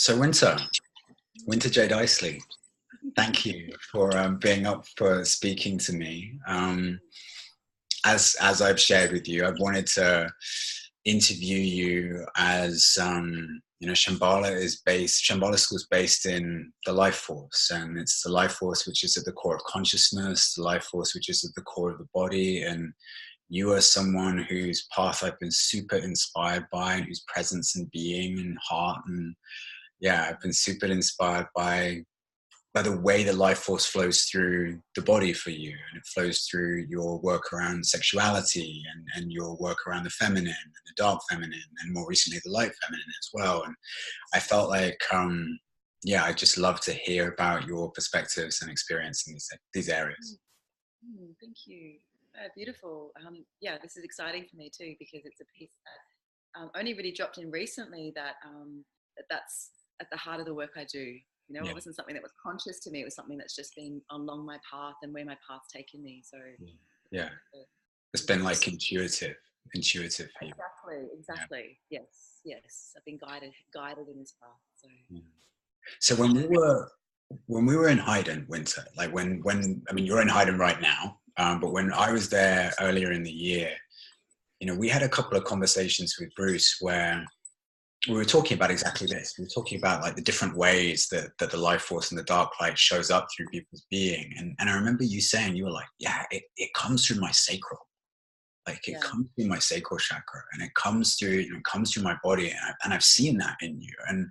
So Winter Jade Icely, thank you for being up for speaking to me. As I've shared with you, I've wanted to interview you as Shambhala School is based in the life force, and it's the life force which is at the core of consciousness, the life force which is at the core of the body. And you are someone whose path I've been super inspired by, and whose presence and being and heart, and yeah, I've been super inspired by the way the life force flows through the body for you, and it flows through your work around sexuality, and your work around the feminine and the dark feminine, and more recently the light feminine as well. And I felt like I just love to hear about your perspectives and experience in these areas. Thank you. Beautiful. Yeah, this is exciting for me too, because it's a piece that only really dropped in recently, that's at the heart of the work I do. Yeah, It wasn't something that was conscious to me. It was something that's just been along my path and where my path's taken me. So yeah, uh, it's been like intuitive for you. exactly. Yes. I've been guided in this path. So Yeah. So when we were in Haydn, Winter, like when I mean you're in Haydn right now, but when I was there earlier in the year, we had a couple of conversations with Bruce where we were talking about exactly this. We were talking about like the different ways that the life force and the dark light shows up through people's being. And I remember you saying, you were like, yeah, it comes through my sacral. Like it yeah. comes through my sacral chakra, and it comes through, it comes through my body. And I've seen that in you. And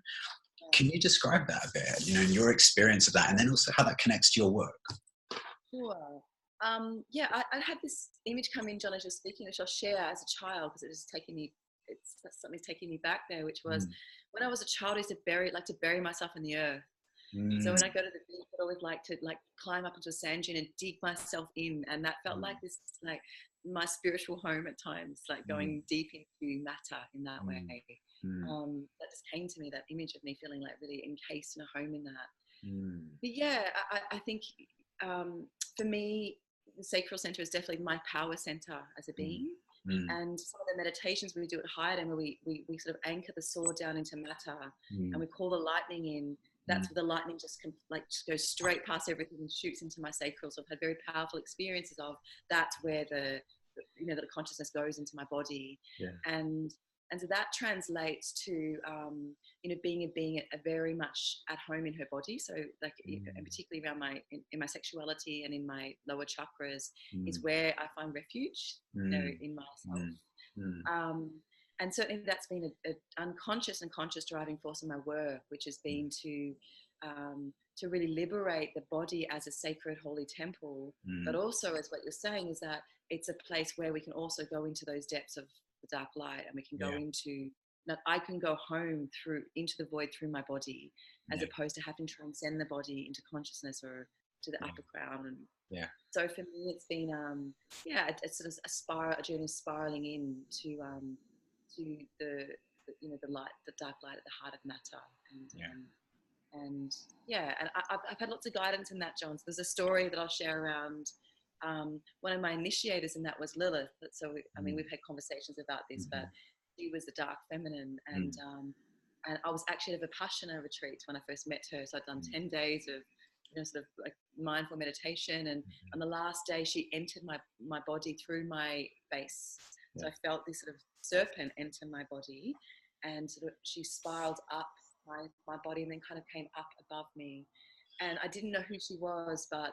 can you describe that a bit, and your experience of that, and then also how that connects to your work? Sure. Yeah, I had this image come in, John, as you're speaking, which I'll share as a child, because something's taking me back there, which was Mm. when I was a child. I used to like to bury myself in the earth. So Mm. when I go to the beach, I'd always like to climb up into a sand dune and dig myself in, and that felt like this, like my spiritual home at times, like Mm. going deep into matter in that way. Mm. Mm. That just came to me, that image of me feeling like really encased in a home in that. Mm. But yeah, I think for me, the sacral center is definitely my power center as a Mm. being. Mm. And some of the meditations we do at Haydn, where we sort of anchor the sword down into matter, and Mm. we call the lightning in. Mm. That's where the lightning just just goes straight past everything and shoots into my sacral. So I've had very powerful experiences of that's where the consciousness goes into my body. Yeah. And so that translates to being a being very much at home in her body. So like, and particularly around in my sexuality and in my lower chakras is Mm. where I find refuge, Mm. in myself. Mm. Mm. Um, and certainly that's been an unconscious and conscious driving force in my work, which has been to really liberate the body as a sacred holy temple. But Mm. also, as what you're saying, is that it's a place where we can also go into those depths of the dark light, and we can go Yeah. into that. I can go home into the void through my body, as Yeah. opposed to having to transcend the body into consciousness or to the Yeah. upper crown. And Yeah. so for me, it's been it's sort of a journey spiraling in to the light, the dark light at the heart of matter. and Yeah. um, and yeah, and I've had lots of guidance in that, John. So there's a story that I'll share around one of my initiators, and that was Lilith. So I mean, Mm. we've had conversations about this, but Mhm. she was the dark feminine, Mm. and I was actually at a Vipassana retreat when I first met her. So I'd done Mm. 10 days of sort of like mindful meditation, and on the last day she entered my body through my face. So Yeah. I felt this sort of serpent enter my body, and sort of she spiraled up my body and then kind of came up above me. And I didn't know who she was, but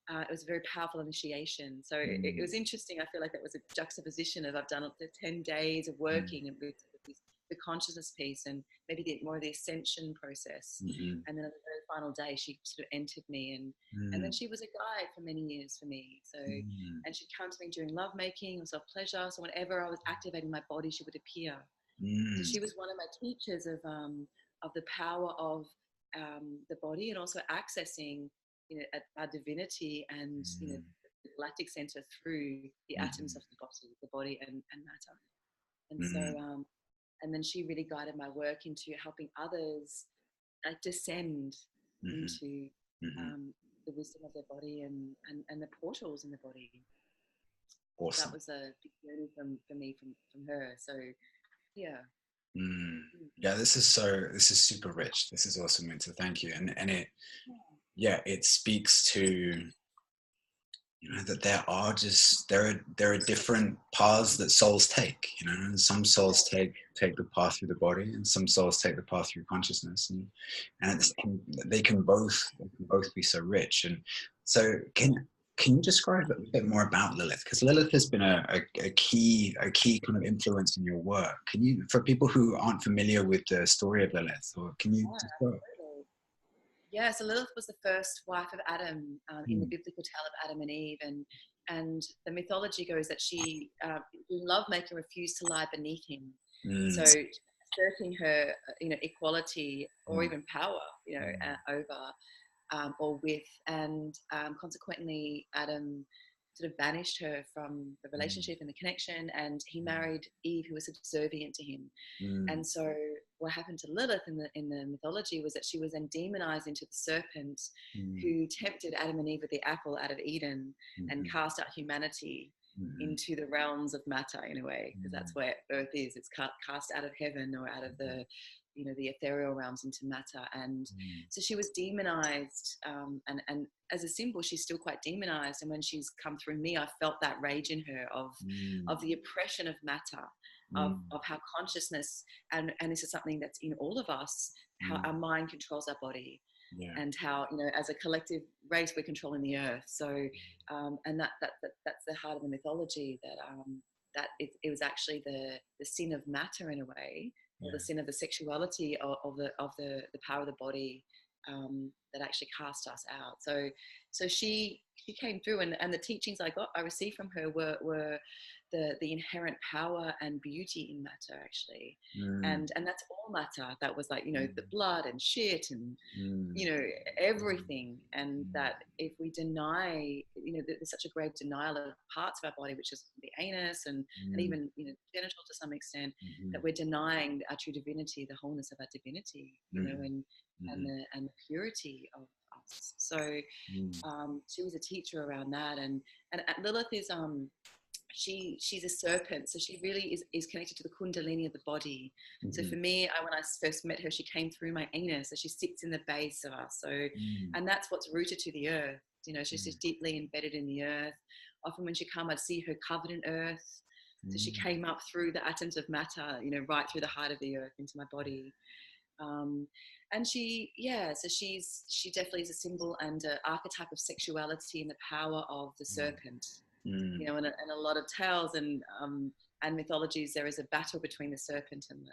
it was a very powerful initiation. So it Mm. was interesting. I feel like that was a juxtaposition of I've done the 10 days of Mm. working and with the consciousness piece, and maybe more of the ascension process. Mhm. And then on the very final day, she sort of entered me, and then Mm. she was a guide for many years for me. So, Mm. and she'd come to me during lovemaking or self pleasure. So whenever I was activating my body, she would appear. So Mm. she was one of my teachers of the power of the body, and also accessing our divinity and Mm. the galactic center through the atoms Mhm. of the body and matter. And so Mm. and then she really guided my work into helping others descend Mhm. into Mhm. the wisdom of their body and the portals in the body. So that Awesome. was a big journey for me from her. So yeah. Mm. Yeah, this is super rich. This is awesome, Winter. Thank you. And it, yeah, it speaks to, that there are different paths that souls take, and some souls take the path through the body, and some souls take the path through consciousness, and they can both be so rich. And so can you describe a bit more about Lilith? Because Lilith has been a key kind of influence in your work. Can you, for people who aren't familiar with the story of Lilith, or can you Yeah, describe? absolutely. Yeah, so Lilith was the first wife of Adam in the Mm, biblical tale of Adam and Eve, and the mythology goes that she, in lovemaking, refused to lie beneath him. So mm, asserting her, equality or mm, even power, mm, over or with, and consequently, Adam sort of banished her from the mm, relationship and the connection, and he mm, married Eve, who was subservient to him. mm, And so, what happened to Lilith in the mythology was that she was then demonized into the serpent, mm, who tempted Adam and Eve with the apple out of Eden and mhm, cast out humanity mhm, into the realms of matter in a way, because mm, that's where Earth is. It's cast out of heaven or out of the, the ethereal realms into matter. And mm, so she was demonized, and as a symbol, she's still quite demonized. And when she's come through me, I felt that rage in her of mm, the oppression of matter, mm, of how consciousness, and this is something that's in all of us, how mm. our mind controls our body, Yeah. and how, as a collective race, we're controlling the earth. So and that's the heart of the mythology, that it was actually the sin of matter in a way, or the Yeah. sin of the sexuality of the power of the body, that actually cast us out. So she came through, and the teachings I received from her were the inherent power and beauty in matter, actually. Mm, And that's all matter. That was like, mm, the blood and shit and, mm, everything. And mm, that if we deny, there's such a great denial of parts of our body, which is the anus and mm, even, genital to some extent, mhm, that we're denying our true divinity, the wholeness of our divinity, mhm, and mhm, the purity of us. So mm, she was a teacher around that. And Lilith is, she's a serpent, so she really is connected to the kundalini of the body. So mhm, for me, when I first met her, she came through my anus, so she sits in the base of us. So, mm, and that's what's rooted to the earth. She's mm, just deeply embedded in the earth. Often when she come, I'd see her covered in earth. So she mm, came up through the atoms of matter, right through the heart of the earth into my body. um, and she definitely is a symbol and an archetype of sexuality and the power of the mm, serpent. mm, In a lot of tales and mythologies, there is a battle between the serpent and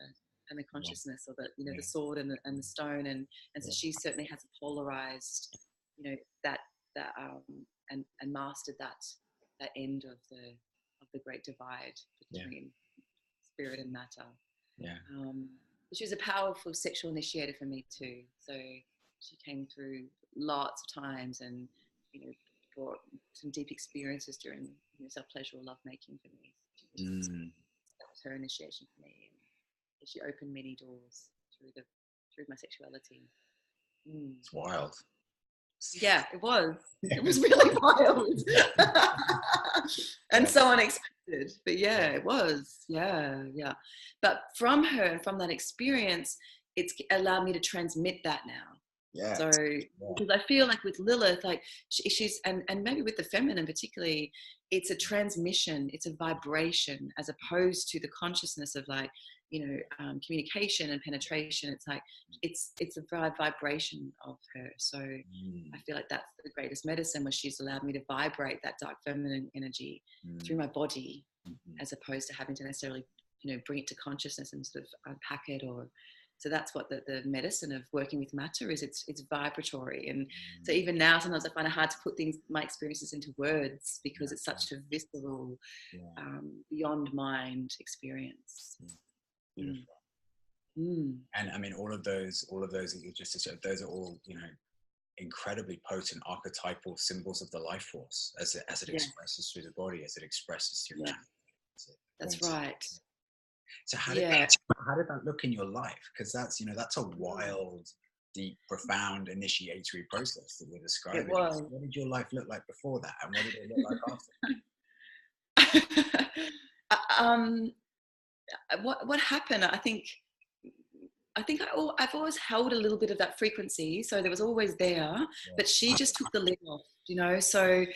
the yeah, consciousness, or the yeah, sword and the stone, and so yeah, she certainly has polarized, that and mastered that end of the great divide yeah, between spirit and matter. yeah. Um, she was a powerful sexual initiator for me too. So she came through lots of times, and brought some deep experiences during self pleasure or love making for me. Mm, That was her initiation for me, and she opened many doors through my sexuality. Mm. it's wild. Yeah, it was. It was really wild, and Yeah, so unexpected. But yeah, yeah, it was. Yeah, yeah. But from her and from that experience, it's allowed me to transmit that now. yeah, So yeah. because I feel like with Lilith, like she's and maybe with the feminine particularly, it's a transmission, it's a vibration, as opposed to the consciousness of like communication and penetration. It's like it's a vibration of her. So I Mm, feel like that's the greatest medicine, where she's allowed me to vibrate that dark feminine energy through mm, my body, mhm, as opposed to having to necessarily bring it to consciousness and sort of unpack it. Or so that's what the medicine of working with matter is. It's vibratory. And so mm, even now, sometimes I find it hard to put my experiences into words, yeah, because it's such a visceral, yeah, beyond mind experience. yeah. Mm. Beautiful. Mm. And I mean, all of those that you just described, those are all, incredibly potent archetypal symbols of the life force as it Yeah, expresses through the body, as it expresses through yeah, matter. As it that's points. right. So Yeah. how did that look in your life? Because that's a Mm. wild, deep, profound initiatory process that you're It describing. So was. what did your life look like before that, and what did it look like after? um, what happened? I think. I think I've always held a little bit of that frequency, so there was always there, but she just took the lid off, you know. So,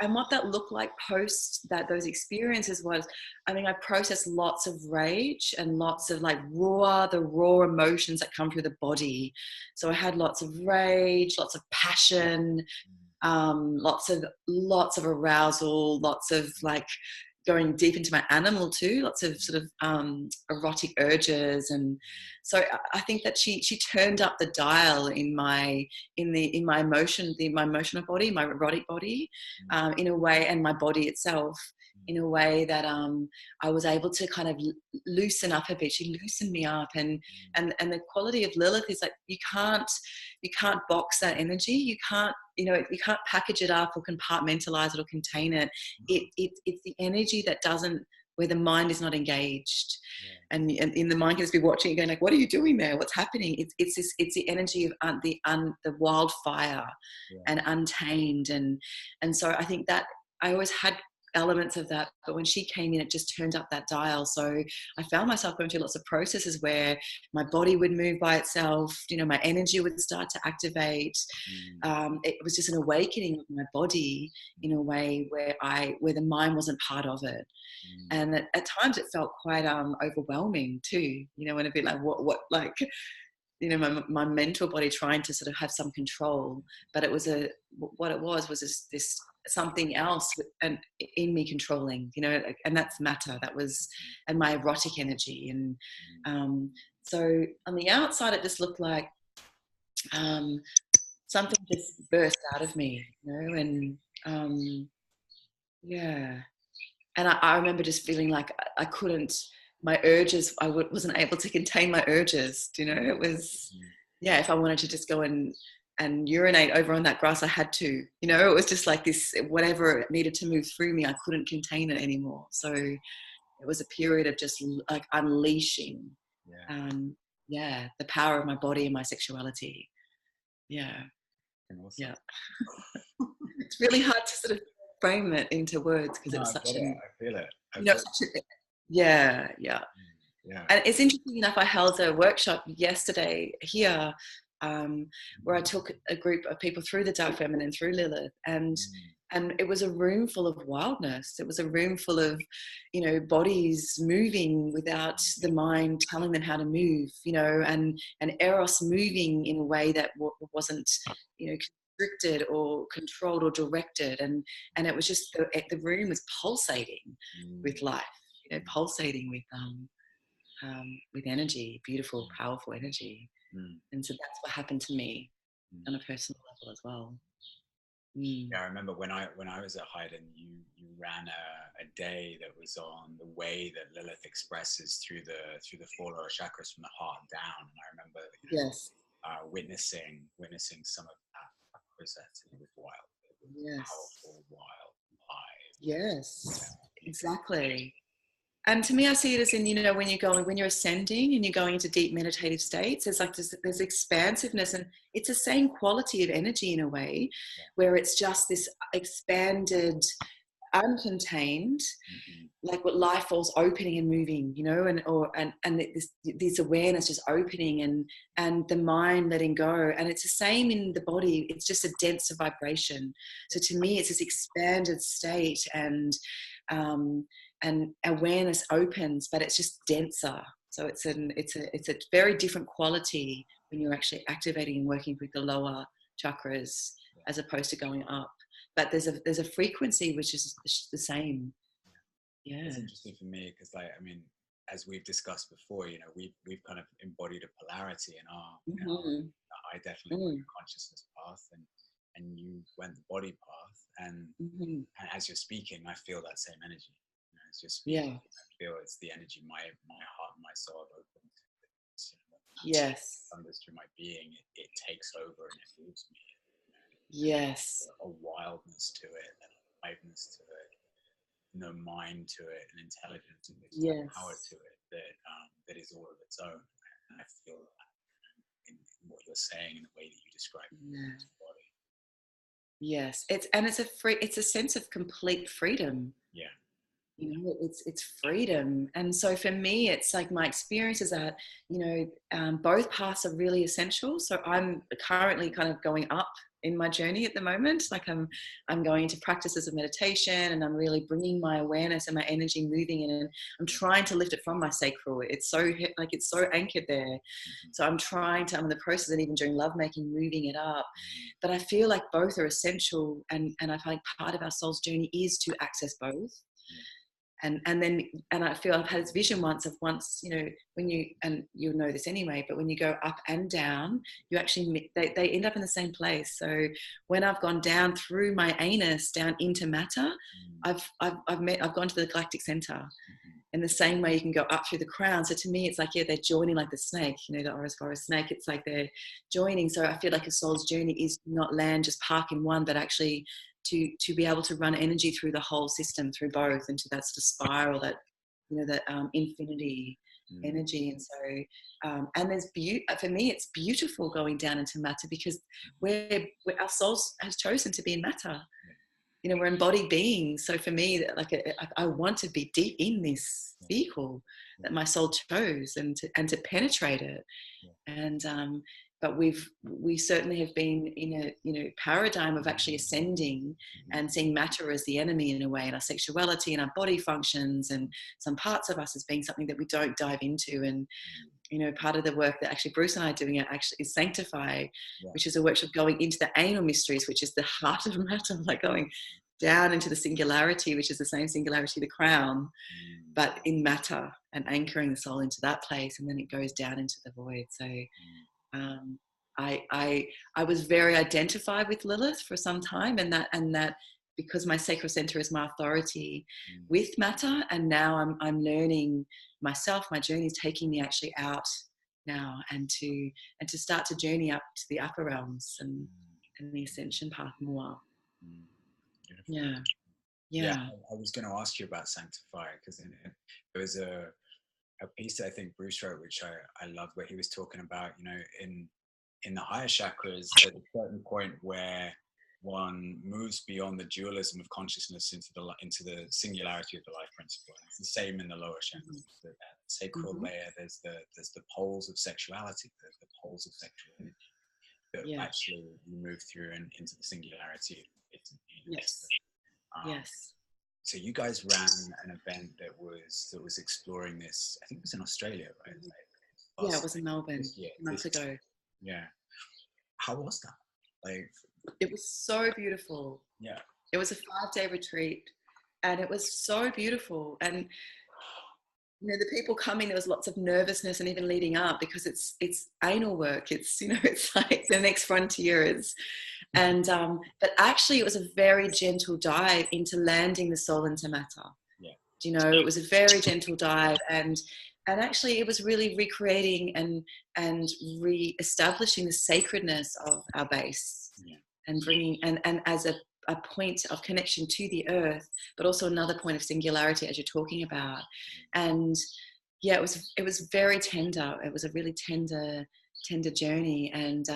and what that looked like post that those experiences was, I mean, I processed lots of rage and lots of like the raw emotions that come through the body. So I had lots of rage, lots of passion, lots of arousal, lots of like going deep into my animal too, lots of sort of erotic urges. And so I think that she turned up the dial in my my emotional body, my erotic body, in a way, and my body itself in a way that I was able to kind of loosen up a bit. She loosened me up, and the quality of Lilith is like you can't box that energy. You can't, you know, you can't package it up or compartmentalize it or contain it. It's the energy that doesn't, where the mind is not engaged. And in the mind can just be watching and going like, what are you doing there? What's happening? It's the energy of the wildfire and untamed. And so I think that I always had elements of that, but when she came in, it just turned up that dial. So I found myself going through lots of processes where my body would move by itself, you know, my energy would start to activate. It was just an awakening of my body in a way where the mind wasn't part of it. And at times it felt quite overwhelming too, you know, and a bit like what like, you know, my mental body trying to sort of have some control, but it was what it was this something else and in me controlling, you know, and that's matter. That was, and my erotic energy. And so on the outside, it just looked like something just burst out of me, you know, and yeah. And I remember just feeling like I couldn't, my urges, wasn't able to contain my urges, you know. It was, yeah, if I wanted to just go and urinate over on that grass, I had to, you know. It was just like this, whatever needed to move through me, I couldn't contain it anymore. So it was a period of just like unleashing, the power of my body and my sexuality. Awesome. Yeah. It's really hard to sort of frame it into words because it was such I feel it. Yeah. Yeah. And it's interesting enough, I held a workshop yesterday here where I took a group of people through the dark feminine, through Lilith, and it was a room full of wildness. It was a room full of, you know, bodies moving without the mind telling them how to move, you know, and Eros moving in a way that wasn't, you know, restricted or controlled or directed. And it was just, the room was pulsating with life, you know, pulsating with energy, beautiful, powerful energy. And so that's what happened to me on a personal level as well. Yeah, I remember when I was at Haydn, you ran a day that was on the way that Lilith expresses through the four lower chakras from the heart down. And I remember, you know, witnessing some of that process, and it was wild. It was powerful, wild, live. Yes, exactly. And to me, I see it as in, you know, when you're ascending and you're going into deep meditative states, there's like there's expansiveness, and it's the same quality of energy in a way, where it's just this expanded, uncontained, like what life force opening and moving, you know, and this awareness just opening, and the mind letting go. And it's the same in the body. It's just a denser vibration. So to me, it's this expanded state, and awareness opens, but it's just denser. So it's a very different quality when you're actually activating and working with the lower chakras as opposed to going up. But there's a frequency which is the same. Yeah, it's interesting for me because, like, I mean, as we've discussed before, you know, we've kind of embodied a polarity in our. You know, I definitely went the consciousness path, and you went the body path, and as you're speaking, I feel that same energy. You know, as you're speaking, I feel it's the energy my heart and my soul have opened. You know, thunders through my being. It takes over and it moves me. You know, a wildness to it, and a liveness to it, no mind to it, an intelligence and power to it that is all of its own. And I feel that in what you're saying and the way that you describe the body. Yes, it's a sense of complete freedom. Yeah. it's freedom. And so for me, it's like my experience is that, both paths are really essential. So I'm currently kind of going up in my journey at the moment. Like I'm going into practices of meditation, and I'm really bringing my awareness and my energy moving in, and I'm trying to lift it from my sacral. It's so like, it's so anchored there. So I'm in the process, and even during lovemaking, moving it up. But I feel like both are essential, and I find part of our soul's journey is to access both. And I feel I've had this vision once, when you, and you'll know this anyway, but when you go up and down, you actually, they end up in the same place. So when I've gone down through my anus down into matter, I've gone to the galactic center. In the same way, you can go up through the crown. So to me, it's like, yeah, they're joining like the snake, the Ouroboros snake. It's like they're joining. So I feel like a soul's journey is not land, just park in one, but actually to be able to run energy through the whole system, through both, into that sort of spiral, that that infinity energy. And so and there's beauty. For me, it's beautiful going down into matter, because where our souls has chosen to be in matter. We're embodied beings. So for me, like, I want to be deep in this vehicle that my soul chose, and to penetrate it. And but we certainly have been in a paradigm of actually ascending and seeing matter as the enemy in a way, and our sexuality and our body functions and some parts of us as being something that we don't dive into. And part of the work that actually Bruce and I are doing actually is Sanctify, which is a workshop going into the anal mysteries, which is the heart of matter, like going down into the singularity, which is the same singularity, the crown, but in matter, and anchoring the soul into that place, and then it goes down into the void. So I was very identified with Lilith for some time, and that because my sacral center is my authority with matter, and now I'm learning myself. My journey is taking me actually out now, and to start to journey up to the upper realms and the ascension path more. Yeah. I was going to ask you about Sanctify, because there was a piece that I think Bruce wrote, which I loved, where he was talking about, in the higher chakras, at a certain point where one moves beyond the dualism of consciousness into the singularity of the life principle. And it's the same in the lower chakras. The sacral layer, there's the poles of sexuality, the poles of sexual energy that actually you move through and into the singularity. Yes. Yes. So you guys ran an event that was exploring this. I think it was in Australia, right? It was in Melbourne months ago. Yeah. How was that? Like, it was so beautiful. Yeah. It was a 5-day retreat, and it was so beautiful. And the people coming, there was lots of nervousness, and even leading up, because it's anal work. It's it's like the next frontier. But actually, it was a very gentle dive into landing the soul into matter. Yeah. It was a very gentle dive, and actually, it was really recreating and re-establishing the sacredness of our base, and bringing and as a point of connection to the earth, but also another point of singularity, as you're talking about. And it was very tender. It was a really tender journey, and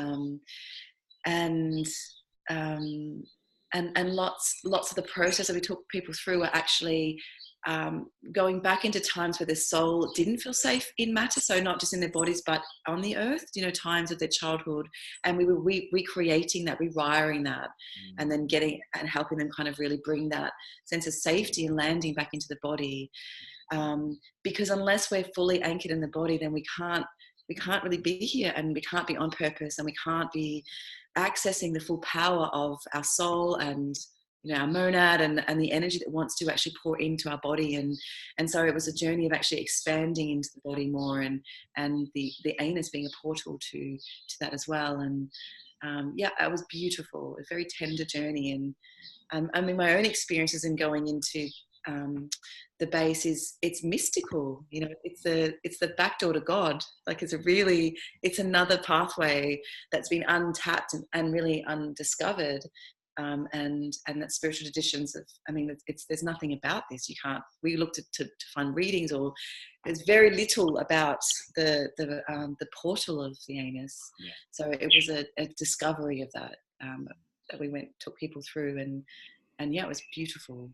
lots of the process that we took people through were actually going back into times where their soul didn't feel safe in matter, so not just in their bodies but on the earth, times of their childhood, and we were recreating that, rewiring that, and then getting and helping them kind of really bring that sense of safety and landing back into the body, because unless we're fully anchored in the body, then we can't really be here, and we can't be on purpose, and we can't be accessing the full power of our soul and our monad and the energy that wants to actually pour into our body. And so it was a journey of actually expanding into the body more, and the anus being a portal to that as well. And it was beautiful, a very tender journey. And I mean, my own experiences in going into the base it's mystical. It's the back door to God. Like, it's another pathway that's been untapped and really undiscovered. And that spiritual traditions there's nothing about this. We looked to find readings, or there's very little about the portal of the anus. So it was a discovery of that that we took people through, and it was beautiful.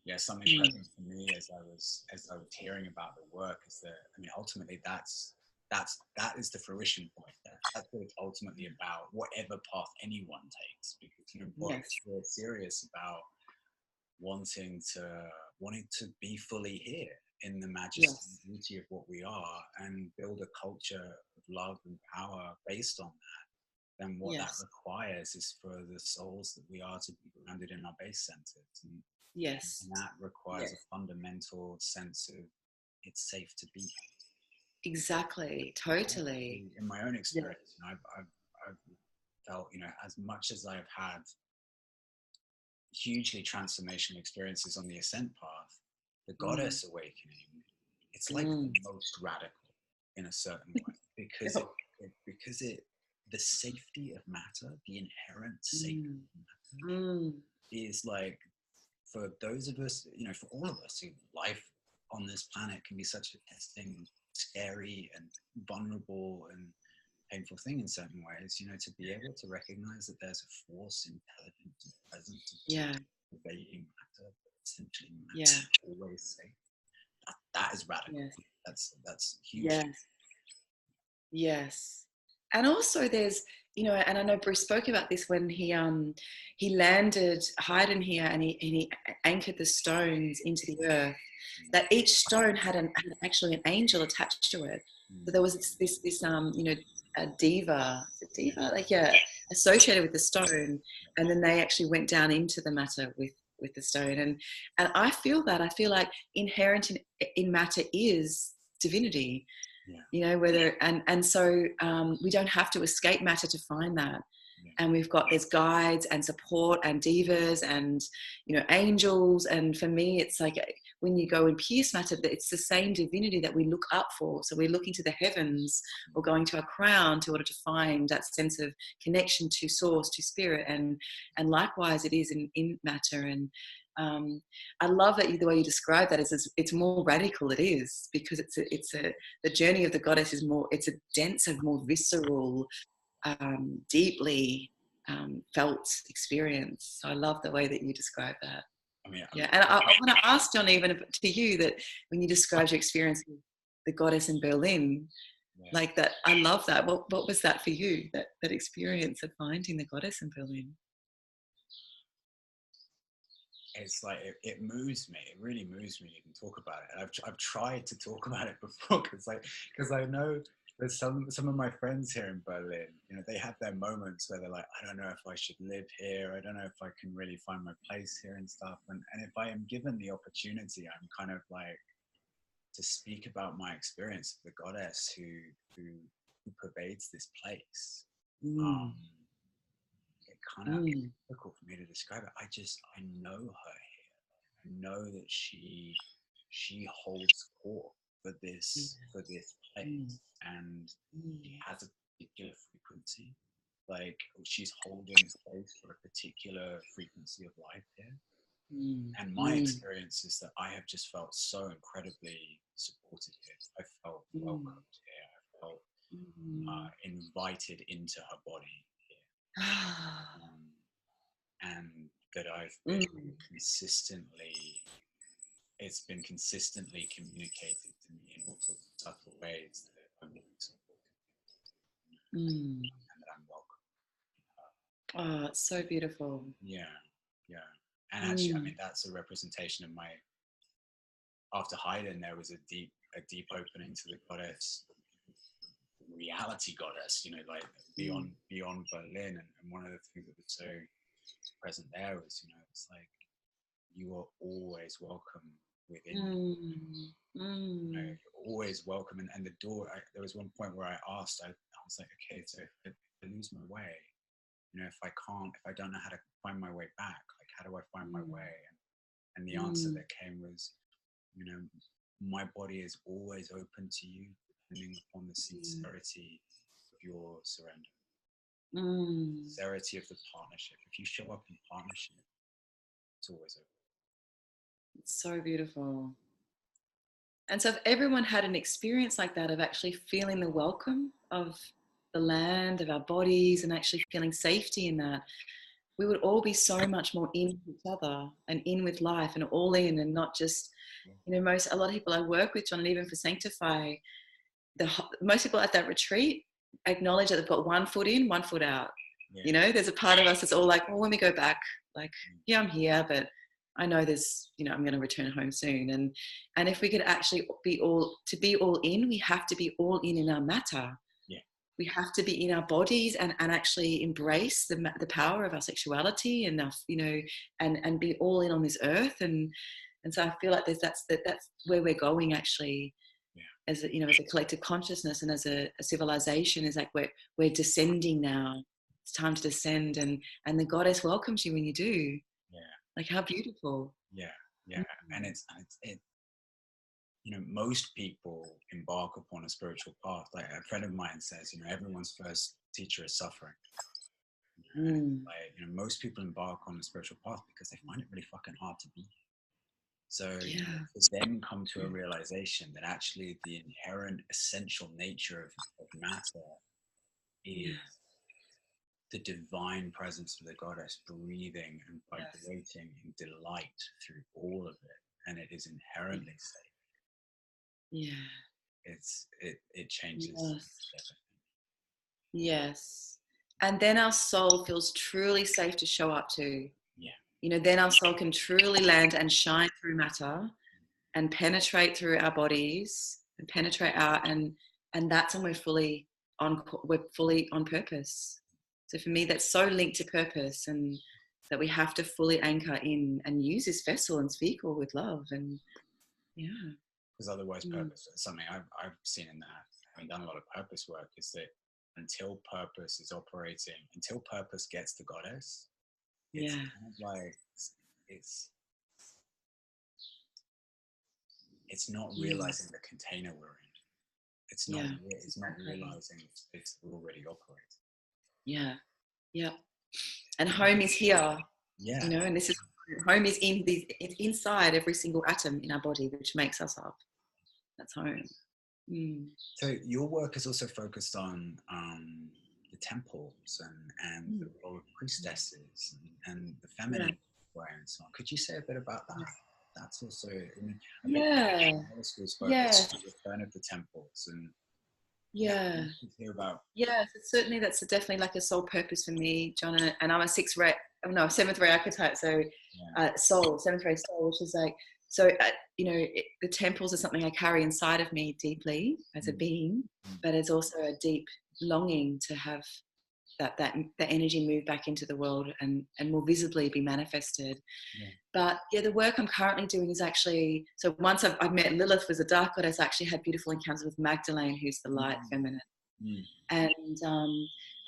Yeah, something Mm. present for me as I was hearing about the work is that, I mean, ultimately that is the fruition point. That's what it's ultimately about, whatever path anyone takes, because God Yes. is very serious about wanting to be fully here in the majesty and Yes. beauty of what we are, and build a culture of love and power based on that. Then what that Yes. requires is for the souls that we are to be grounded in our base centers, Yes. and that requires Yes. a fundamental sense of it's safe to be here. Exactly. Totally. In my own Yeah. experience, I've felt, as much as I've had hugely transformational experiences on the ascent path, the Mm. goddess awakening, it's like the Mm. most radical in a certain way, because Yep. the safety of matter, the inherent safety Mm. of matter, Mm. is like, for those of us, for all of us, who life on this planet can be such a testing, scary, and vulnerable and painful thing in certain ways, to be able to recognize that there's a force, intelligence, and presence of Yeah. pervading matter, but essentially matter Yeah. is always safe. That is radical. Yes. That's huge. Yes. Yes. And also there's, and I know Bruce spoke about this when he landed Haydn here, and he anchored the stones into the earth, that each stone had actually an angel attached to it. So there was this a diva, is it Yeah, diva? Like, yeah, associated with the stone. And then they actually went down into the matter with the stone. And I feel like inherent in matter is divinity, yeah, whether, and so we don't have to escape matter to find that. yeah, And there's guides and support and divas and angels. And for me, it's like when you go in pierce matter, it's the same divinity that we look up for. So we're looking to the heavens, or going to our crown, to order to find that sense of connection to source, to spirit. And likewise it is in matter. And I love that the way you describe that is it's more radical. It is, because the journey of the goddess is more, it's a denser, more visceral, deeply felt experience. So I love the way that you describe that. I mean, Yeah, and I want to ask John, even to you, that when you described your experience with the goddess in Berlin, yeah. like that, I love that. What was that for you? That experience of finding the goddess in Berlin? It's like it moves me. It really moves me to even talk about it. And I've tried to talk about it before, because I know there's some of my friends here in Berlin. They have their moments where they're like, I don't know if I should live here. I don't know if I can really find my place here and stuff. And if I am given the opportunity, I'm kind of like, to speak about my experience of the goddess who pervades this place. Mm, Um, it kind of mm, difficult for me to describe it. I know her here. I know that she holds court for this mm, place, and she mm, has a particular frequency. Like, she's holding space for a particular frequency of life here. mm, And my mm, experience is that I have just felt so incredibly supported here. I felt mm, welcomed here. I felt mm. invited into her body here. Ah, And that I've been mm, consistently, it's been consistently communicated to me in all sorts of subtle ways that I'm being supported mm. and that I'm welcome. Oh, it's so beautiful. Yeah, yeah. And actually, I Mm, mean, that's a representation of my, after Haydn, there was a deep opening to the goddess, reality goddess, like mm, beyond Berlin. And one of the things that was so present there was, it's like, you are always welcome within me. mm, mm, You're always welcome. And the door, there was one point where I asked, I was like, okay, so if I lose my way, if I don't know how to find my way back, like, how do I find my way? And the answer mm, that came was, you know, my body is always open to you, depending upon the sincerity of your surrender, mm. sincerity of the partnership. If you show up in partnership, it's always open. It's so beautiful. And so if everyone had an experience like that, of actually feeling the welcome of the land, of our bodies, and actually feeling safety in that, we would all be so much more in with each other and in with life and all in, and not just, you know, a lot of people I work with, John, and even for Sanctify, most people at that retreat acknowledge that they've got one foot in, one foot out. Yeah. You know, there's a part of us that's all like, well, when we go back, like, yeah, I'm here, but I know there's, you know, I'm going to return home soon. And if we could actually be all in, we have to be all in our matter. Yeah. We have to be in our bodies and actually embrace the power of our sexuality and our, you know, and be all in on this earth. And so I feel like that's where we're going, actually. As a, you know, as a collective consciousness and as a civilization, is like we're descending now. It's time to descend, and the goddess welcomes you when you do. Yeah. Like, how beautiful. Yeah. Yeah. And it's you know, most people embark upon a spiritual path. Like a friend of mine says, you know, everyone's first teacher is suffering. Like, you know, most people embark on a spiritual path because they find it really fucking hard to be. So you know, to then come to a realization that actually the inherent essential nature of matter is the divine presence of the goddess breathing and vibrating in delight through all of it, and it is inherently safe. It changes everything. Yes. And then our soul feels truly safe to show up to. Yeah. You know, then our soul can truly land and shine through matter and penetrate through our bodies and penetrate out, and that's when we're fully on purpose. So for me, that's so linked to purpose, and that we have to fully anchor in and use this vessel and vehicle with love. And because otherwise purpose, something I've seen in that, having done a lot of purpose work, is that until purpose is operating, until purpose gets the goddess, it's kind of like it's not realizing the container we're in. It's not realizing it's already operating. And home is here. Yeah. You know, and this is home is it's inside every single atom in our body, which makes us up. That's home. So your work is also focused on the temples and the role of priestesses and the feminine way and so on. Could you say a bit about that? That's also, I mean, the return of the temples and hear about. So certainly that's definitely like a soul purpose for me, John. And I'm a seventh ray archetype. So seventh ray soul, which is like, so, you know, the temples are something I carry inside of me deeply as a being, but it's also a deep longing to have that energy move back into the world and more visibly be manifested. But the work I'm currently doing is actually, so once I've met Lilith, was a dark goddess, I actually had beautiful encounters with Magdalene, who's the light feminine.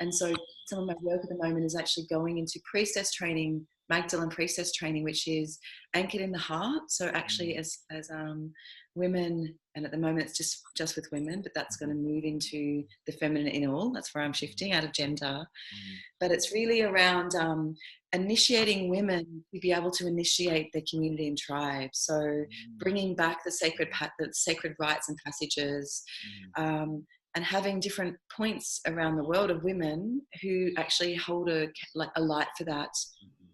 And so some of my work at the moment is actually going into priestess training, Magdalene priestess training, which is anchored in the heart. So actually as women, and at the moment it's just with women, but that's going to move into the feminine in all. That's where I'm shifting out of gender. But it's really around initiating women to be able to initiate their community and tribe. So bringing back the sacred rites and passages, and having different points around the world of women who actually hold a light for that,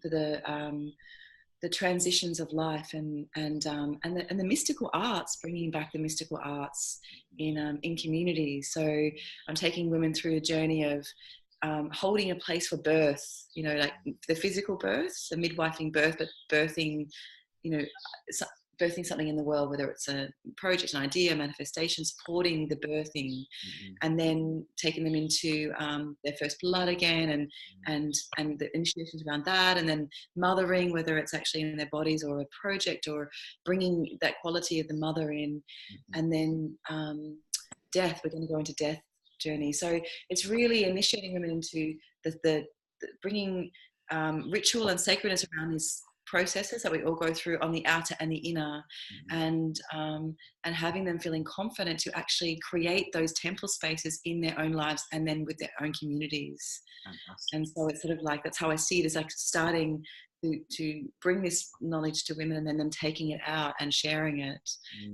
for the transitions of life and the mystical arts, bringing back the mystical arts in communities. So I'm taking women through a journey of holding a place for birth, you know, like the physical birth, the midwifing birth, but birthing, you know, birthing something in the world, whether it's a project, an idea, manifestation, supporting the birthing, and then taking them into their first blood again, and the initiations around that, and then mothering, whether it's actually in their bodies or a project, or bringing that quality of the mother in, and then death. We're going to go into death journey. So it's really initiating women into the bringing ritual and sacredness around these processes that we all go through on the outer and the inner, and having them feeling confident to actually create those temple spaces in their own lives and then with their own communities. And so it's sort of like, that's how I see it, as like starting to bring this knowledge to women, and then them taking it out and sharing it,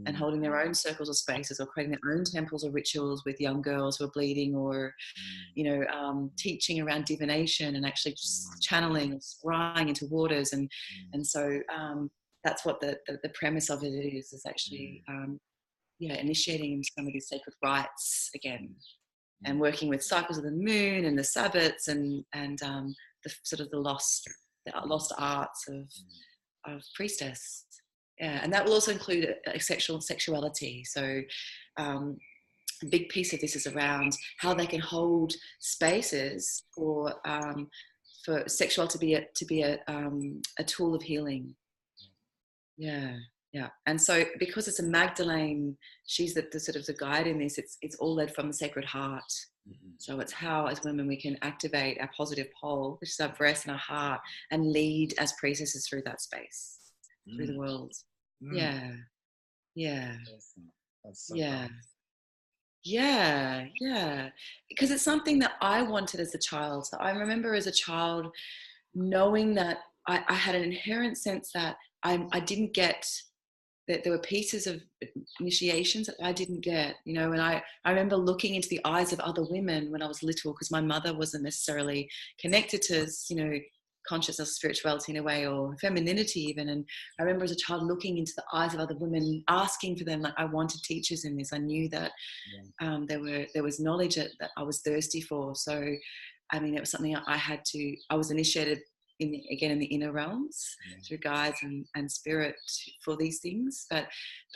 and holding their own circles or spaces, or creating their own temples or rituals with young girls who are bleeding, or teaching around divination and actually just channeling, scrying into waters, and so that's what the premise of it is actually initiating some of these sacred rites again, and working with cycles of the moon and the Sabbats, and the sort of the lost arts of priestess. Yeah, and that will also include sexuality. So a big piece of this is around how they can hold spaces for sexuality to be a tool of healing. Yeah. Yeah, and so because it's a Magdalene, she's the sort of the guide in this. It's all led from the Sacred Heart. So it's how, as women, we can activate our positive pole, which is our breast and our heart, and lead as priestesses through that space, through the world. Yeah, yeah, that's so yeah, powerful. yeah. Because it's something that I wanted as a child. So I remember as a child knowing that I had an inherent sense that I didn't get, that there were pieces of initiations that I didn't get, and I remember looking into the eyes of other women when I was little, because my mother wasn't necessarily connected to, consciousness, spirituality in a way, or femininity even. And I remember as a child looking into the eyes of other women, asking for them, like I wanted teachers in this. I knew that there was knowledge that I was thirsty for. So, I mean, it was something I was initiated in the inner realms through guides and spirit for these things, but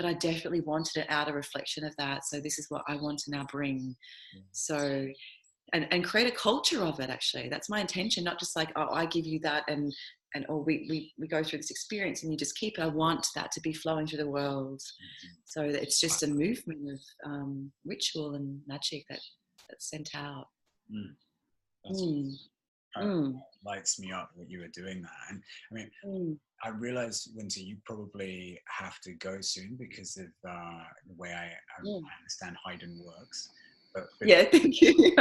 I definitely wanted an outer reflection of that. So this is what I want to now bring. So and create a culture of it. Actually, that's my intention. Not just like, oh, I give you that and or we go through this experience and you just keep it. I want that to be flowing through the world, so that it's just a movement of ritual and magic that's sent out. Lights me up what you were doing that. And I mean, I realize, Winter, you probably have to go soon because of the way I understand Haydn works. But thank you.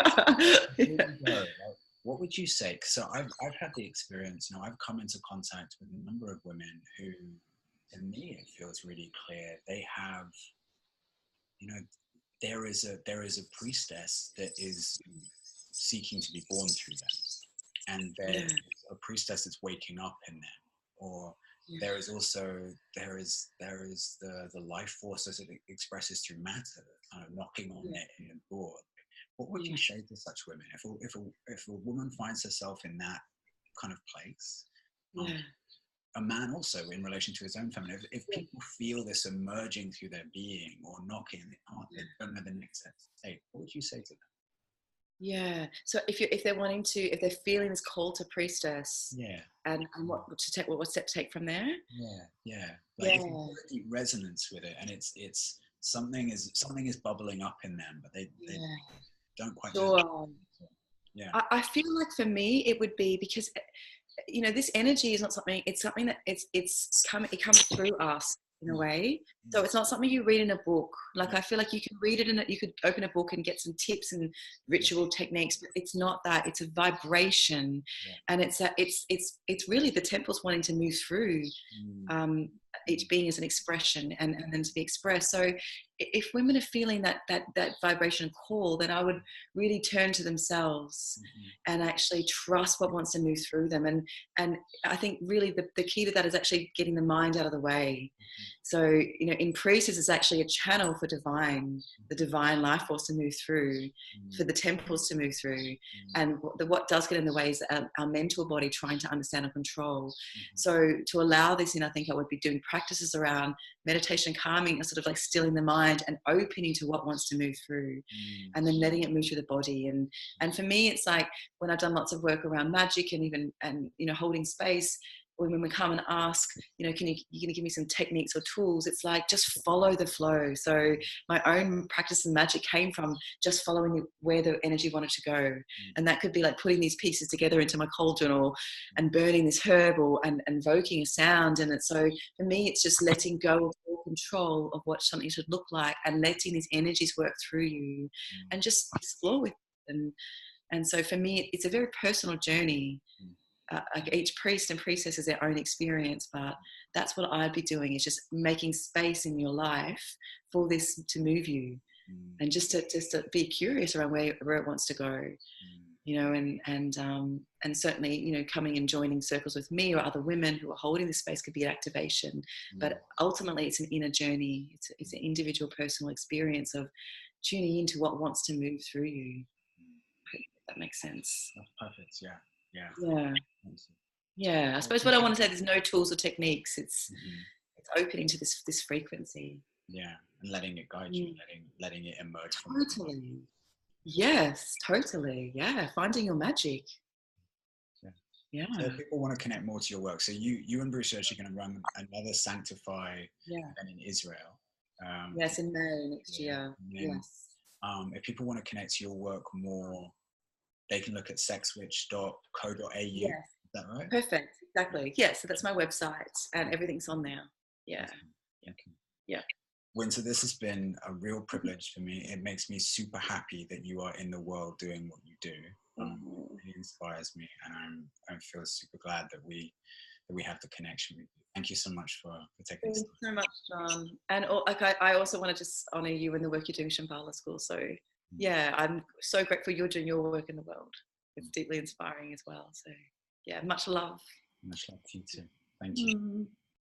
What would you say? So I've had the experience, I've come into contact with a number of women who, to me, it feels really clear. They have, there is a priestess that is seeking to be born through them, and there's a priestess that's waking up in them, or there is the life force as it expresses through matter, kind of knocking on their inner door. What would you say to such women if a woman finds herself in that kind of place? A man also, in relation to his own feminine, if people feel this emerging through their being or knocking, they don't know the next step to take, what would you say to them? Yeah. So if they're feeling this call to priestess, and what step to take from there? Like if you have a deep resonance with it, and it's something is bubbling up in them, but they don't quite know. I feel like for me it would be because this energy is not something. It's something that it comes through us in a way. So it's not something you read in a book. Like I feel like you can read it you could open a book and get some tips and ritual techniques, but it's not that. It's a vibration, and it's really the temples wanting to move through each being as an expression and then to be expressed. So if women are feeling that vibration call, then I would really turn to themselves and actually trust what wants to move through them. And I think really the key to that is actually getting the mind out of the way. So, in priestess is actually a channel for the divine life force to move through, for the temples to move through. And what does get in the way is our mental body trying to understand and control. So to allow this in, I think I would be doing practices around meditation, calming, sort of like stilling the mind and opening to what wants to move through, and then letting it move through the body. And for me, it's like when I've done lots of work around magic and holding space, when we come and ask, can you give me some techniques or tools? It's like, just follow the flow. So my own practice in magic came from just following where the energy wanted to go. And that could be like putting these pieces together into my cauldron and burning this herb and invoking a sound. And so for me, it's just letting go of all control of what something should look like and letting these energies work through you and just explore with them. And so for me, it's a very personal journey. like each priest and priestess has their own experience, but that's what I'd be doing, is just making space in your life for this to move you, and just to be curious around where it wants to go, you know, and certainly, you know, coming and joining circles with me or other women who are holding this space could be an activation, but ultimately it's an inner journey. It's an individual personal experience of tuning into what wants to move through you. I hope that makes sense. That's perfect. Yeah. Yeah, I suppose what I want to say, there's no tools or techniques. It's opening to this frequency. Yeah, and letting it guide you, letting it emerge from totally. Yes, totally. Yeah, finding your magic. Yeah. So if people want to connect more to your work, so you and Bruce are actually going to run another Sanctify event in Israel. Yes, in May next year. Then, yes. If people want to connect to your work more, they can look at sexwitch.co.au. Yes. Is that right? Perfect. Exactly. Yeah. So that's my website, and everything's on there. Yeah. Yeah. Winter, this has been a real privilege for me. It makes me super happy that you are in the world doing what you do. It inspires me, and I feel super glad that we have the connection with you. Thank you so much for taking this time. Thanks so much, John. And like, I also want to just honour you and the work you're doing at Shambhala School. So yeah, I'm so grateful you're doing your work in the world. It's deeply inspiring as well. So yeah, much love. Much love to you too. Thank you.